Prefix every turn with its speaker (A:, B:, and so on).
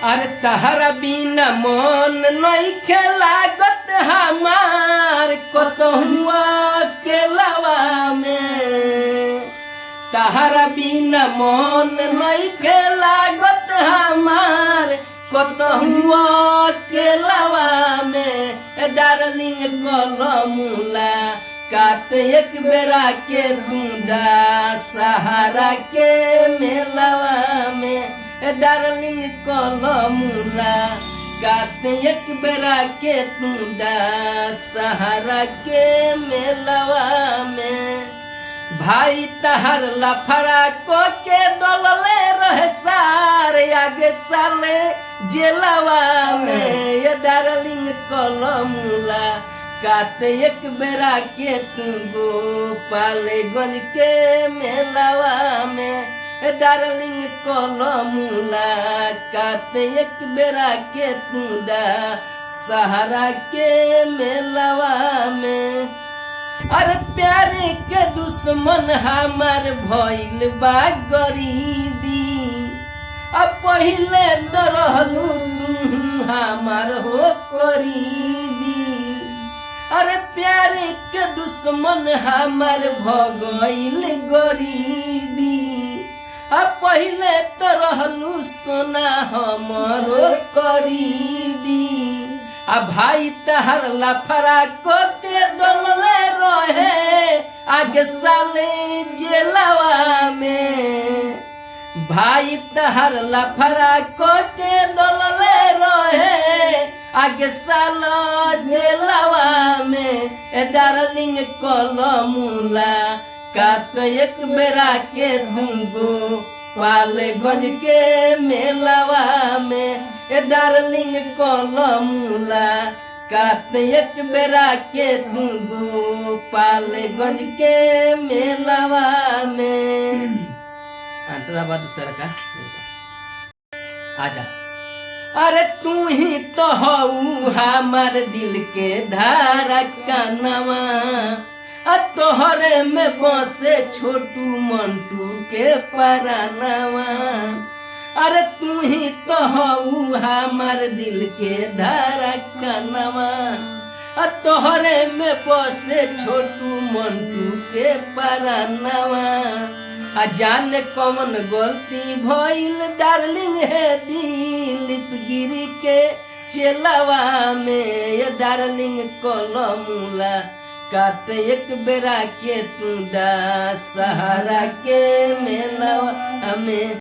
A: अरे तहरा बिना मन नइखे लागत हमार कतहुआ के लवा में। तहरा बिना मन नइखे लागत हमार कतहुआ के लवा में। डार्लिंग कलमुला काट एक बेरा के दूंदा सहारा के मेलवा में। डार्लिंग कलमुला काट एक बेरा के दूंदा सहारा के मेलवा में। भाई तहर लफड़ा को के डलले रहे सार आगे साले जेलवा में। ये डार्लिंग कलमुला काट एक बेरा के तू गोपालगंज के मेलवा में। डार्लिंग कलमुला काट एक बेरा के तू सहारा के मेलवा में। अरे प्यारे के दुश्मन हमार भइल बा गरीबी। अब पहिले तो रहलू हमार हो करीबी। अरे प्यारे के दुश्मन हमार भगइल गरीबी। अब पहिले तो रहलू सोना हमारो करीबी। आ भाई तहर लफड़ा को के डलले रहे आगे साले जेलवा में। भाई तहर लफड़ा को के डलले रहे आगे साला जेलवा में। डार्लिंग कलमुला काट एक बेरा के दूंगो पालगंज के मेलवा में। डार्लिंग कलमुला काट एक बेरा के दूंगो पालगंज के मेलवा में। अंतरा दूसरा का आजा। अरे तू ही तो हऊ हमार दिल के धारा कानवा। तोहरे में बसे छोटू मंटू के परानवा। अरे तू ही तो हऊ हमार दिल के धारा कानवा। तोहरे में बसे छोटू मंटू के परानवा। जाने कौन गलती भइल डार्लिंग है दिलीप गिरी के चेलवा में। ये डार्लिंग कलमुला काट एक बेरा के तू सहारा के मेलवा में।